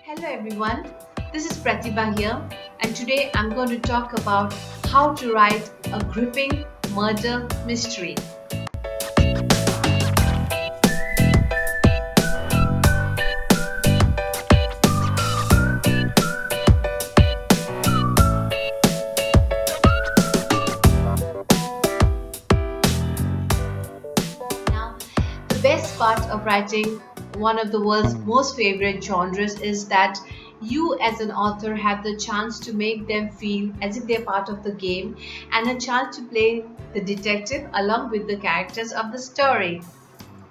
Hello everyone, this is Pratibha here, and today I'm going to talk about how to write a gripping murder mystery. Now, the best part of writing one of the world's most favorite genres is that you, as an author, have the chance to make them feel as if they're part of the game and a chance to play the detective along with the characters of the story.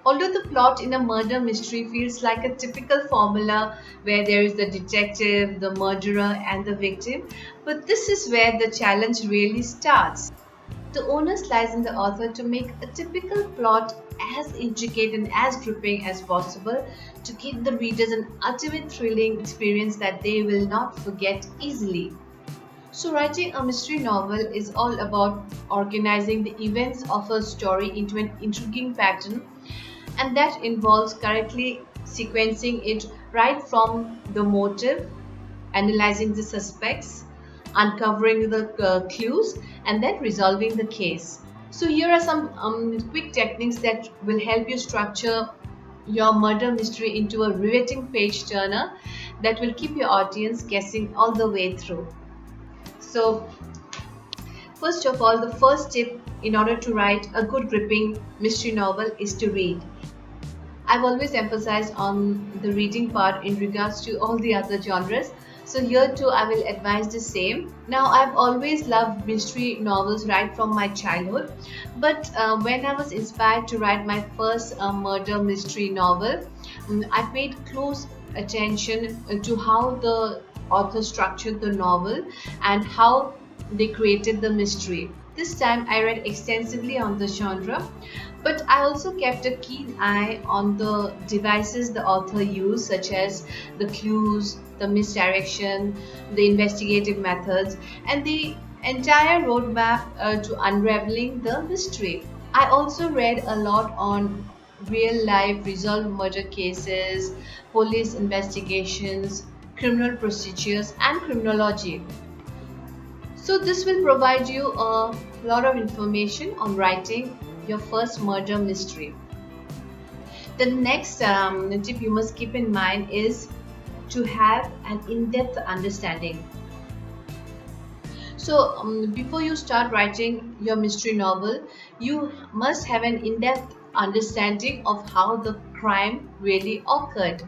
Although the plot in a murder mystery feels like a typical formula where there is the detective, the murderer, and the victim, but this is where the challenge really starts. The onus lies in the author to make a typical plot as intricate and as gripping as possible to give the readers an ultimate thrilling experience that they will not forget easily. So, writing a mystery novel is all about organizing the events of a story into an intriguing pattern, and that involves correctly sequencing it right from the motive, analyzing the suspects, uncovering the clues, and then resolving the case. So, here are some quick techniques that will help you structure your murder mystery into a riveting page turner that will keep your audience guessing all the way through. So, first of all, the first tip in order to write a good gripping mystery novel is to read. I've always emphasized on the reading part in regards to all the other genres. So here too I will advise the same. Now I've always loved mystery novels right from my childhood, but when I was inspired to write my first murder mystery novel, I paid close attention to how the author structured the novel and how they created the mystery. This time I read extensively on the genre, but I also kept a keen eye on the devices the author used, such as the clues, the misdirection, the investigative methods, and the entire roadmap to unraveling the mystery. I also read a lot on real life resolved murder cases, police investigations, criminal procedures, and criminology. So, this will provide you a lot of information on writing your first murder mystery. The next tip you must keep in mind is to have an in depth understanding. So, before you start writing your mystery novel, you must have an in depth understanding of how the crime really occurred.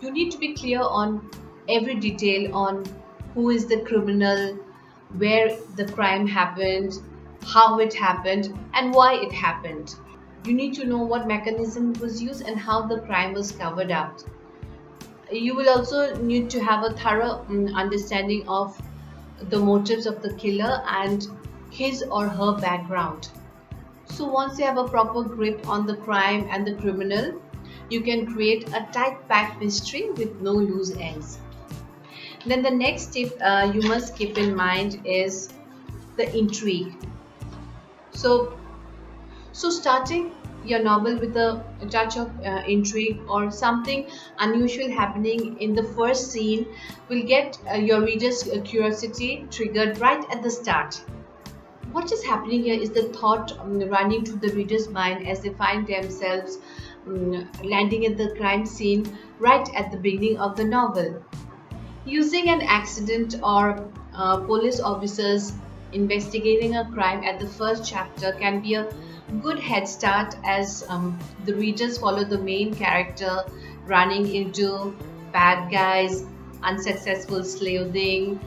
You need to be clear on every detail on who is the criminal, where the crime happened, how it happened, and why it happened. You need to know what mechanism was used and how the crime was covered up. You will also need to have a thorough understanding of the motives of the killer and his or her background. So, once you have a proper grip on the crime and the criminal, you can create a tight packed mystery with no loose ends. Then, the next tip you must keep in mind is the intrigue. So, starting your novel with a touch of intrigue or something unusual happening in the first scene will get your reader's curiosity triggered right at the start. What is happening here is the thought running through the reader's mind as they find themselves landing at the crime scene right at the beginning of the novel. Using an accident or police officers investigating a crime at the first chapter can be a good head start as the readers follow the main character running into bad guys, unsuccessful sleuthing,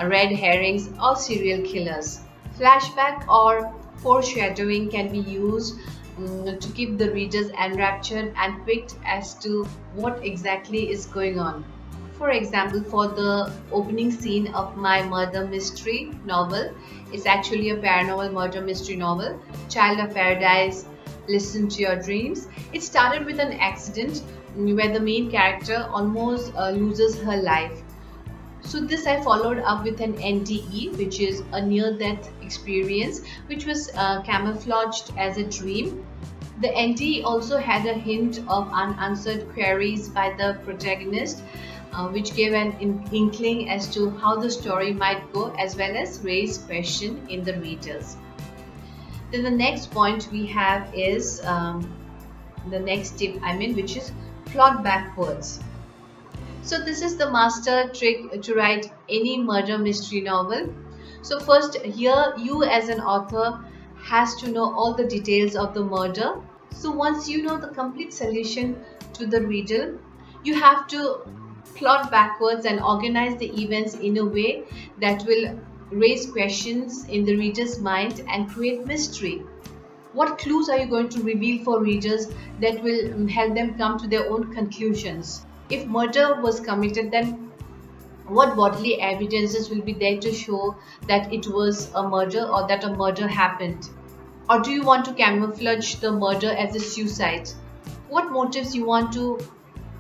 red herrings, or serial killers. Flashback or foreshadowing can be used to keep the readers enraptured and piqued as to what exactly is going on. For example, for the opening scene of my murder mystery novel, it's actually a paranormal murder mystery novel, Child of Paradise, Listen to Your Dreams. It started with an accident where the main character almost loses her life. So this I followed up with an NDE, which is a near-death experience, which was camouflaged as a dream. The ND also had a hint of unanswered queries by the protagonist, which gave an inkling as to how the story might go, as well as raise question in the readers. Then the next point we have is the next tip, which is plot backwards. So this is the master trick to write any murder mystery novel. So first, here you as an author has to know all the details of the murder. So once you know the complete solution to the riddle, you have to plot backwards and organize the events in a way that will raise questions in the reader's mind and create mystery. What clues are you going to reveal for readers that will help them come to their own conclusions? If murder was committed, then what bodily evidences will be there to show that it was a murder or that a murder happened? Or do you want to camouflage the murder as a suicide? What motives you want to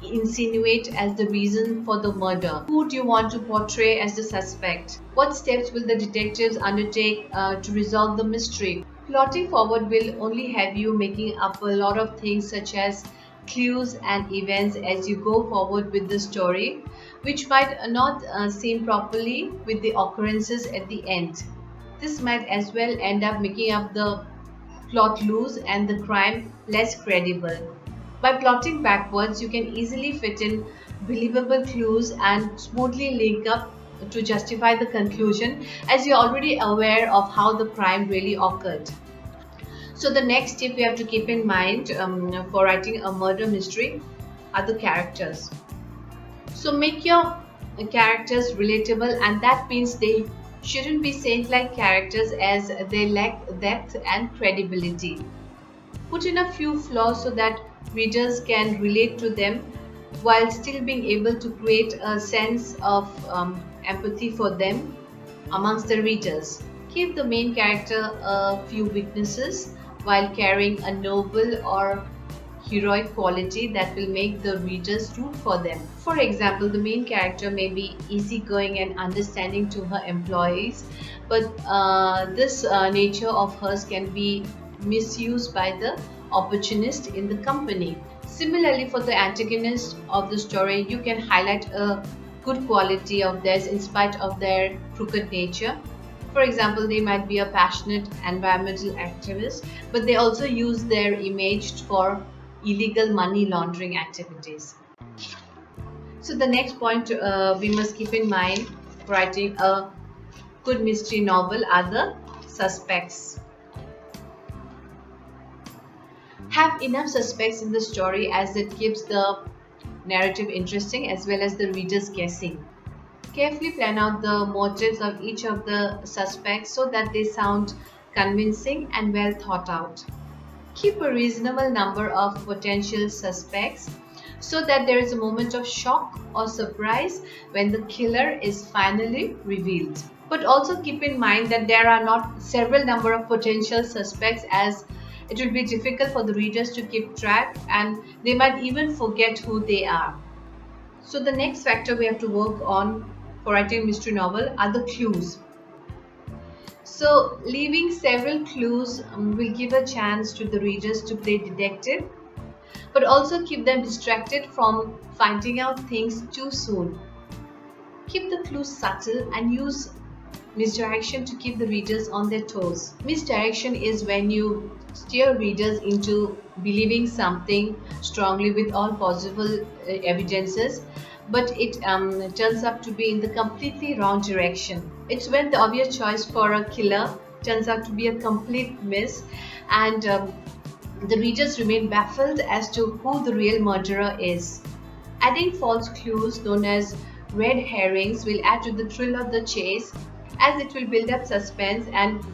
insinuate as the reason for the murder? Who do you want to portray as the suspect? What steps will the detectives undertake to resolve the mystery? Plotting forward will only have you making up a lot of things such as clues and events as you go forward with the story, which might not seem properly with the occurrences at the end. This might as well end up making up the plot loose and the crime less credible. By plotting backwards, you can easily fit in believable clues and smoothly link up to justify the conclusion, as you're already aware of how the crime really occurred. So the next tip we have to keep in mind for writing a murder mystery are the characters. So make your characters relatable, and that means they shouldn't be saint-like characters as they lack depth and credibility. Put in a few flaws so that readers can relate to them while still being able to create a sense of empathy for them amongst the readers. Give the main character a few weaknesses while carrying a noble or heroic quality that will make the readers root for them. For example, the main character may be easygoing and understanding to her employees, but this nature of hers can be misused by the opportunist in the company. Similarly, for the antagonist of the story, you can highlight a good quality of theirs in spite of their crooked nature. For example, they might be a passionate environmental activist, but they also use their image for illegal money laundering activities. So the next point we must keep in mind for writing a good mystery novel are the suspects. Have enough suspects in the story as it keeps the narrative interesting as well as the readers guessing. Carefully plan out the motives of each of the suspects so that they sound convincing and well thought out. Keep a reasonable number of potential suspects so that there is a moment of shock or surprise when the killer is finally revealed. But also keep in mind that there are not several number of potential suspects, as it will be difficult for the readers to keep track and they might even forget who they are. So the next factor we have to work on for writing a mystery novel are the clues. So leaving several clues will give a chance to the readers to play detective, but also keep them distracted from finding out things too soon. Keep the clues subtle and use misdirection to keep the readers on their toes. Misdirection is when you steer readers into believing something strongly with all possible evidences, but it turns up to be in the completely wrong direction. It's when the obvious choice for a killer turns out to be a complete miss, and the readers remain baffled as to who the real murderer is. Adding false clues known as red herrings will add to the thrill of the chase, as it will build up suspense and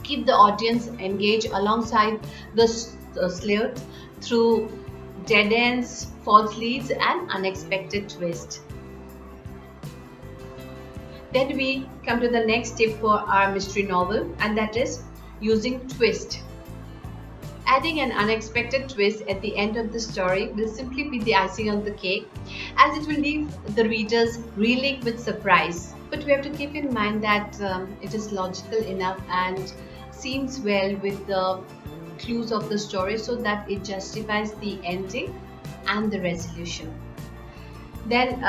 keep the audience engaged alongside the sleuth through dead ends, false leads, and unexpected twists. Then we come to the next tip for our mystery novel, and that is using twist. Adding an unexpected twist at the end of the story will simply be the icing on the cake, as it will leave the readers reeling with surprise. But we have to keep in mind that it is logical enough and seems well with the clues of the story so that it justifies the ending and the resolution. Then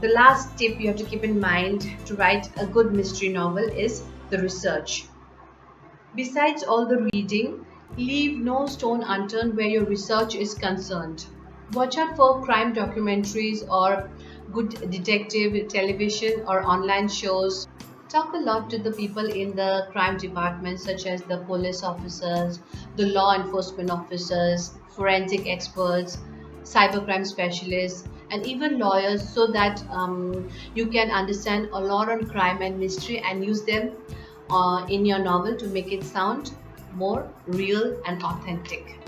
the last tip you have to keep in mind to write a good mystery novel is the research. Besides all the reading, leave no stone unturned where your research is concerned. Watch out for crime documentaries or good detective television or online shows. Talk a lot to the people in the crime department, such as the police officers, the law enforcement officers, forensic experts, cybercrime specialists, and even lawyers, so that you can understand a lot on crime and mystery and use them in your novel to make it sound more real and authentic.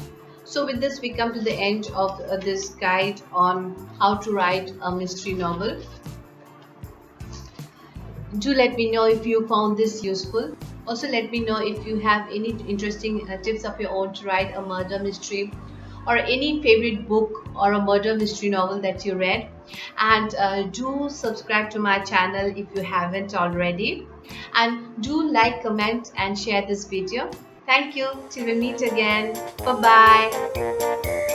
So, with this, we come to the end of this guide on how to write a mystery novel. Do let me know if you found this useful. Also, let me know if you have any interesting tips of your own to write a murder mystery or any favorite book or a murder mystery novel that you read. And do subscribe to my channel if you haven't already. And do like, comment, and share this video. Thank you. Till we meet again. Bye bye.